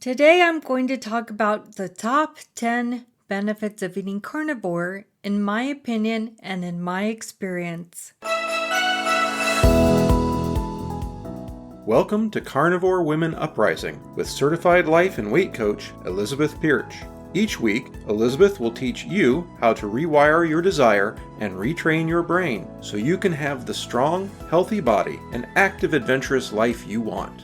Today I'm going to talk about the top 10 benefits of eating carnivore, in my opinion and in my experience. Welcome to Carnivore Women Uprising with certified life and weight coach Elizabeth Pirch. Each week, Elizabeth will teach you how to rewire your desire and retrain your brain so you can have the strong, healthy body and active, adventurous life you want.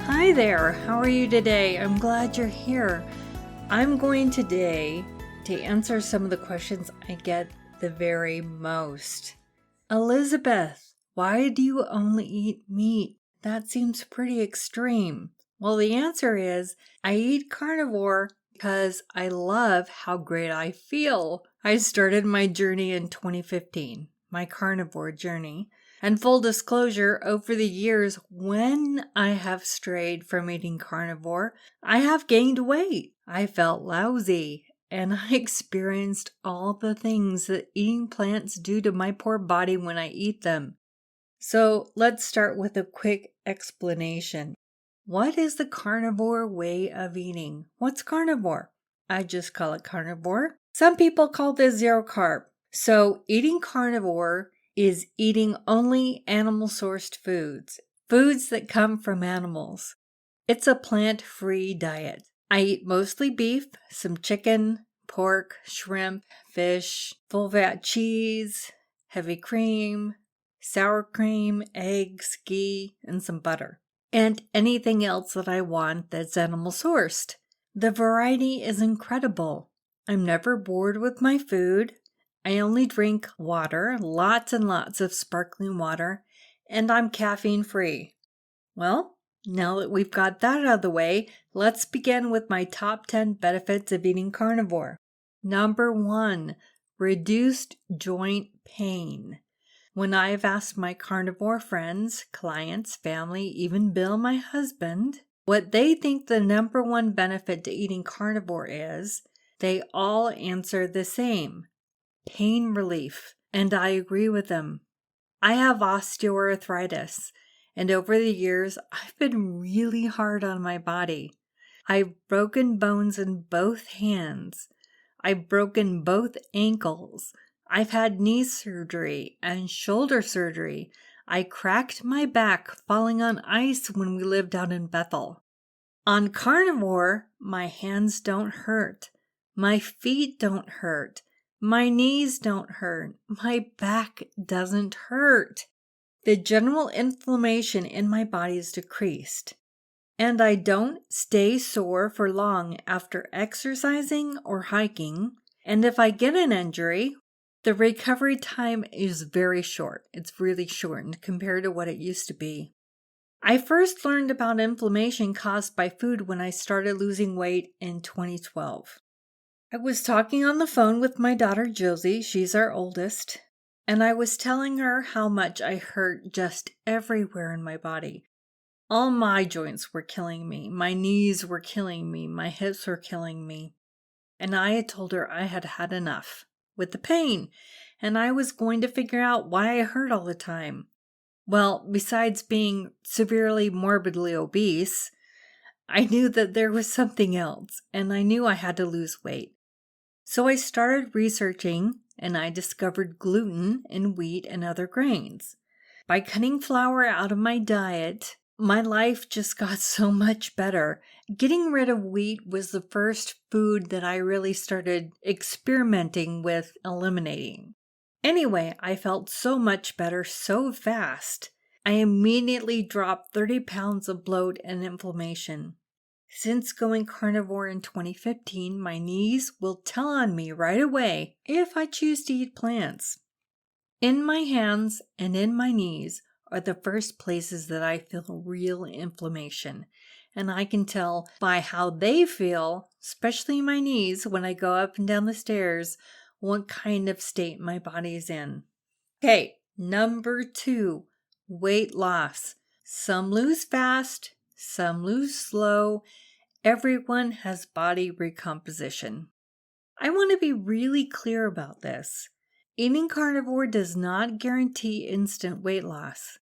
Hi there, how are you today? I'm glad you're here. I'm going today to answer some of the questions I get the very most. Elizabeth, why do you only eat meat? That seems pretty extreme. Well, the answer is I eat carnivore because I love how great I feel. I started my journey in 2015, my carnivore journey. And full disclosure, over the years, when I have strayed from eating carnivore, I have gained weight. I felt lousy, and I experienced all the things that eating plants do to my poor body when I eat them. So let's start with a quick explanation. What is the carnivore way of eating? What's carnivore? I just call it carnivore. Some people call this zero carb. So eating carnivore is eating only animal-sourced foods, foods that come from animals. It's a plant-free diet. I eat mostly beef, some chicken, pork, shrimp, fish, full-fat cheese, heavy cream, sour cream, eggs, ghee, and some butter. And anything else that I want that's animal-sourced. The variety is incredible. I'm never bored with my food. I only drink water, lots and lots of sparkling water, and I'm caffeine-free. Well, now that we've got that out of the way, let's begin with my top 10 benefits of eating carnivore. Number 1, reduced joint pain. When I've asked my carnivore friends, clients, family, even Bill, my husband, what they think the number 1 benefit to eating carnivore is, they all answer the same. Pain relief, and I agree with them. I have osteoarthritis, and over the years, I've been really hard on my body. I've broken bones in both hands. I've broken both ankles. I've had knee surgery and shoulder surgery. I cracked my back falling on ice when we lived out in Bethel. On carnivore, my hands don't hurt. My feet don't hurt. My knees don't hurt. My back doesn't hurt. The general inflammation in my body is decreased. And I don't stay sore for long after exercising or hiking. And if I get an injury, the recovery time is very short. It's really shortened compared to what it used to be. I first learned about inflammation caused by food when I started losing weight in 2012. I was talking on the phone with my daughter Josie, she's our oldest, and I was telling her how much I hurt just everywhere in my body. All my joints were killing me, my knees were killing me, my hips were killing me. And I had told her I had had enough with the pain, and I was going to figure out why I hurt all the time. Well, besides being severely morbidly obese, I knew that there was something else, and I knew I had to lose weight. So I started researching, and I discovered gluten in wheat and other grains. By cutting flour out of my diet, my life just got so much better. Getting rid of wheat was the first food that I really started experimenting with eliminating. Anyway, I felt so much better so fast. I immediately dropped 30 pounds of bloat and inflammation. Since going carnivore in 2015, my knees will tell on me right away if I choose to eat plants. In my hands and in my knees are the first places that I feel real inflammation, and I can tell by how they feel, especially my knees when I go up and down the stairs, what kind of state my body is in. Okay, number 2, weight loss. Some lose fast, some lose slow. Everyone has body recomposition. I want to be really clear about this. Eating carnivore does not guarantee instant weight loss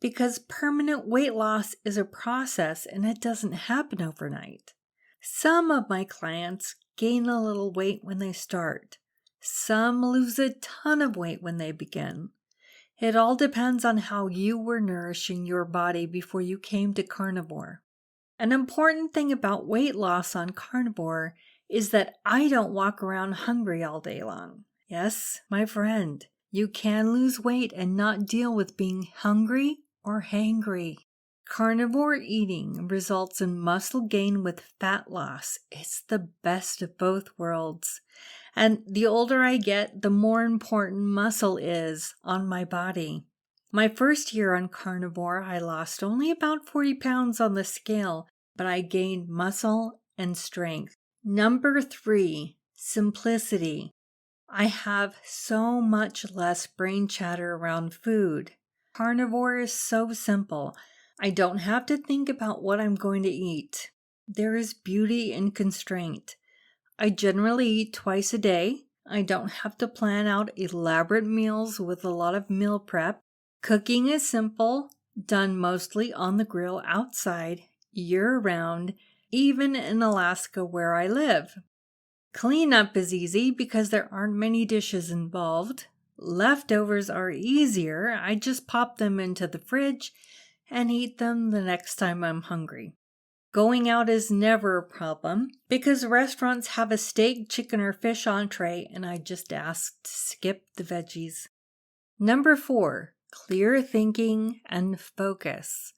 because permanent weight loss is a process and it doesn't happen overnight. Some of my clients gain a little weight when they start. Some lose a ton of weight when they begin. It all depends on how you were nourishing your body before you came to carnivore. An important thing about weight loss on carnivore is that I don't walk around hungry all day long. Yes, my friend, you can lose weight and not deal with being hungry or hangry. Carnivore eating results in muscle gain with fat loss. It's the best of both worlds. And the older I get, the more important muscle is on my body. My first year on carnivore, I lost only about 40 pounds on the scale, but I gained muscle and strength. Number 3, simplicity. I have so much less brain chatter around food. Carnivore is so simple. I don't have to think about what I'm going to eat. There is beauty in constraint. I generally eat twice a day. I don't have to plan out elaborate meals with a lot of meal prep. Cooking is simple, done mostly on the grill outside, year-round, even in Alaska where I live. Cleanup is easy because there aren't many dishes involved. Leftovers are easier. I just pop them into the fridge and eat them the next time I'm hungry. Going out is never a problem because restaurants have a steak, chicken, or fish entree, and I just ask to skip the veggies. Number 4, clear thinking and focus.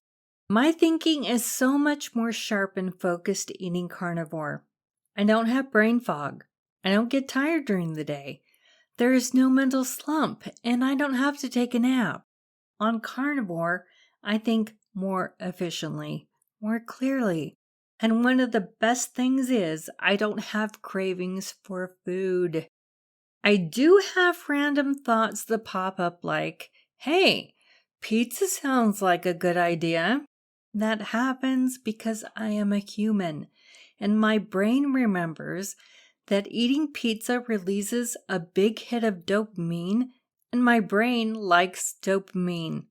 My thinking is so much more sharp and focused eating carnivore. I don't have brain fog. I don't get tired during the day. There is no mental slump, and I don't have to take a nap. On carnivore, I think more efficiently, more clearly. And one of the best things is I don't have cravings for food. I do have random thoughts that pop up like, hey, pizza sounds like a good idea. That happens because I am a human, and my brain remembers that eating pizza releases a big hit of dopamine, and my brain likes dopamine.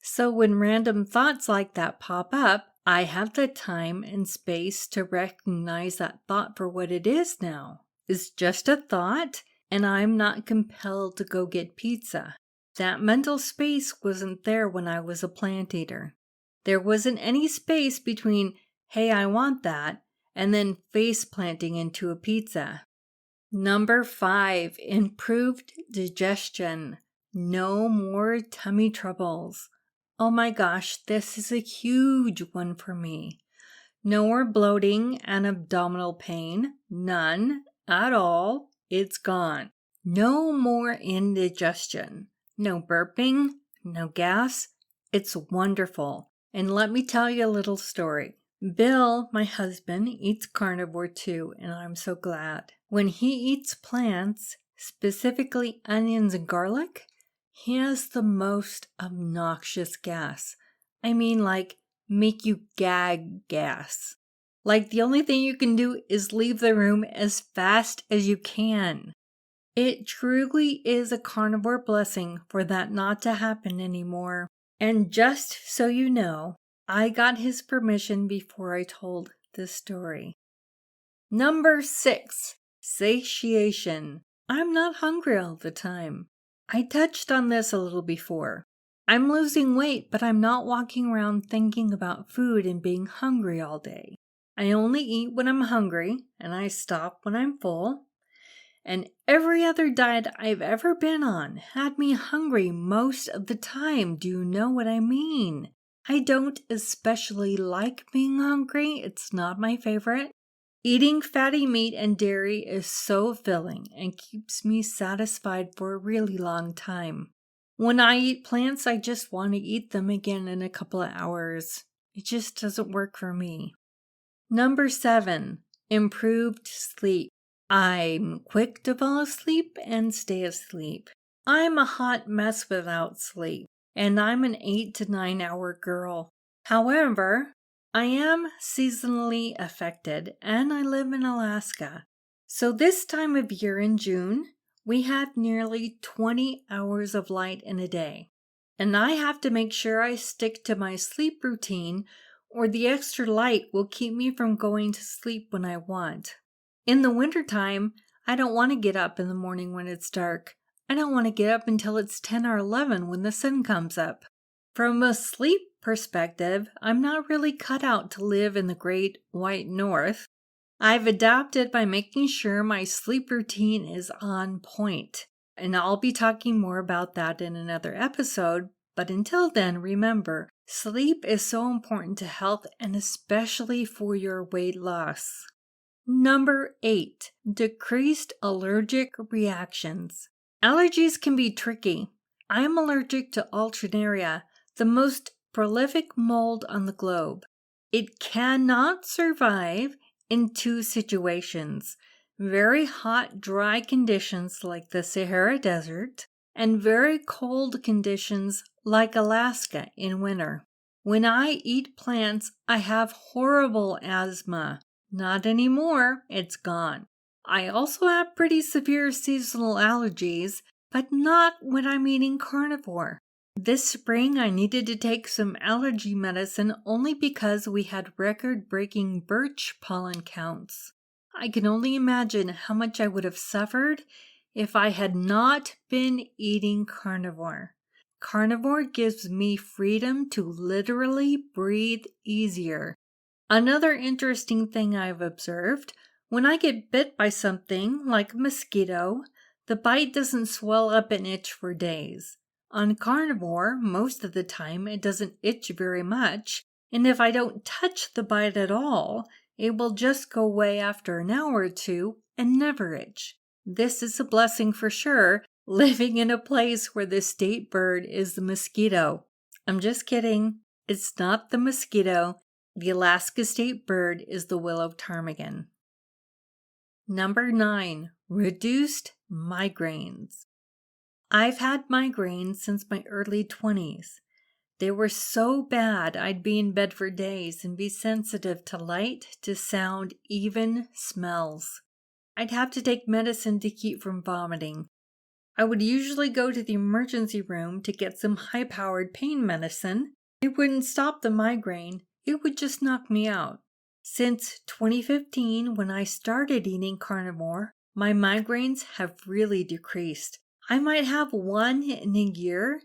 So when random thoughts like that pop up, I have the time and space to recognize that thought for what it is now. It's just a thought, and I'm not compelled to go get pizza. That mental space wasn't there when I was a plant eater. There wasn't any space between, hey, I want that, and then face planting into a pizza. Number 5, improved digestion. No more tummy troubles. Oh my gosh, this is a huge one for me. No more bloating and abdominal pain. None at all. It's gone. No more indigestion. No burping. No gas. It's wonderful. And let me tell you a little story. Bill, my husband, eats carnivore too, and I'm so glad. When he eats plants, specifically onions and garlic, he has the most obnoxious gas. I mean, like, make you gag gas. Like, the only thing you can do is leave the room as fast as you can. It truly is a carnivore blessing for that not to happen anymore. And just so you know, I got his permission before I told this story. Number 6, satiation. I'm not hungry all the time. I touched on this a little before. I'm losing weight, but I'm not walking around thinking about food and being hungry all day. I only eat when I'm hungry, and I stop when I'm full. And every other diet I've ever been on had me hungry most of the time. Do you know what I mean? I don't especially like being hungry. It's not my favorite. Eating fatty meat and dairy is so filling and keeps me satisfied for a really long time. When I eat plants, I just want to eat them again in a couple of hours. It just doesn't work for me. Number 7, improved sleep. I'm quick to fall asleep and stay asleep. I'm a hot mess without sleep, and I'm an 8 to 9 hour girl. However, I am seasonally affected, and I live in Alaska. So this time of year in June, We have nearly 20 hours of light in a day, and I have to make sure I stick to my sleep routine or the extra light will keep me from going to sleep when I want. In the wintertime, I don't want to get up in the morning when it's dark. I don't want to get up until it's 10 or 11 when the sun comes up. From a sleep perspective, I'm not really cut out to live in the great white north. I've adapted by making sure my sleep routine is on point, and I'll be talking more about that in another episode. But until then, remember, sleep is so important to health and especially for your weight loss. Number 8, decreased allergic reactions. Allergies can be tricky. I am allergic to Alternaria, the most prolific mold on the globe. It cannot survive in 2 situations: very hot, dry conditions like the Sahara Desert, and very cold conditions like Alaska in winter. When I eat plants, I have horrible asthma. Not anymore, it's gone. I also have pretty severe seasonal allergies, but not when I'm eating carnivore. This spring, I needed to take some allergy medicine only because we had record-breaking birch pollen counts. I can only imagine how much I would have suffered if I had not been eating carnivore. Carnivore gives me freedom to literally breathe easier. Another interesting thing I've observed, when I get bit by something like a mosquito, the bite doesn't swell up and itch for days. On carnivore, most of the time it doesn't itch very much, and if I don't touch the bite at all, it will just go away after an hour or 2 and never itch. This is a blessing for sure, living in a place where the state bird is the mosquito. I'm just kidding. It's not the mosquito. The Alaska state bird is the willow ptarmigan. Number 9, reduced migraines. I've had migraines since my early 20s. They were so bad I'd be in bed for days and be sensitive to light, to sound, even smells. I'd have to take medicine to keep from vomiting. I would usually go to the emergency room to get some high-powered pain medicine. It wouldn't stop the migraine. It would just knock me out. Since 2015, when I started eating carnivore, my migraines have really decreased. I might have one in a year,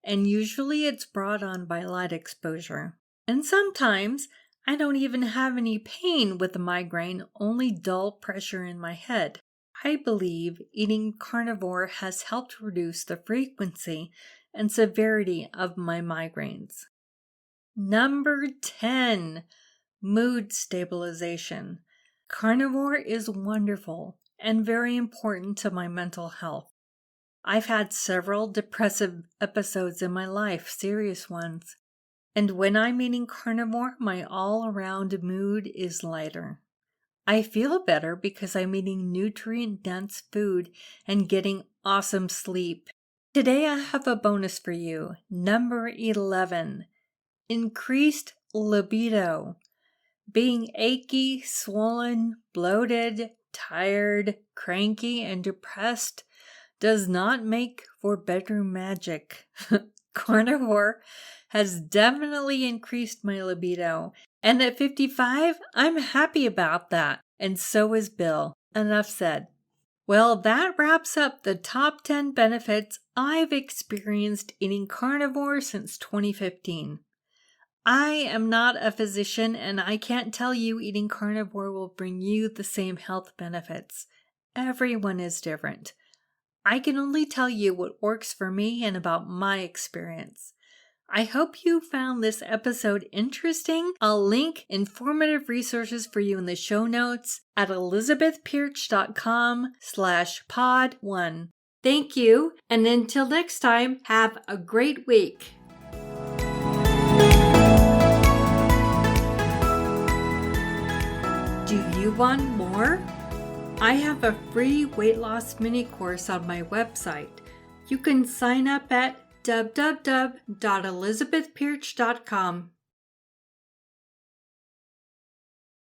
and usually it's brought on by light exposure. And sometimes I don't even have any pain with the migraine, only dull pressure in my head. I believe eating carnivore has helped reduce the frequency and severity of my migraines. Number 10, mood stabilization. Carnivore is wonderful and very important to my mental health. I've had several depressive episodes in my life, serious ones. And when I'm eating carnivore, my all-around mood is lighter. I feel better because I'm eating nutrient-dense food and getting awesome sleep. Today I have a bonus for you. Number 11. Increased libido. Being achy, swollen, bloated, tired, cranky, and depressed does not make for bedroom magic. Carnivore has definitely increased my libido, and at 55, I'm happy about that, and so is Bill. Enough said. Well, that wraps up the top 10 benefits I've experienced eating carnivore since 2015. I am not a physician, and I can't tell you eating carnivore will bring you the same health benefits. Everyone is different. I can only tell you what works for me and about my experience. I hope you found this episode interesting. I'll link informative resources for you in the show notes at elizabethpirch.com/pod1. Thank you, and until next time, have a great week. Do you want more? I have a free weight loss mini course on my website. You can sign up at www.elizabethpirch.com.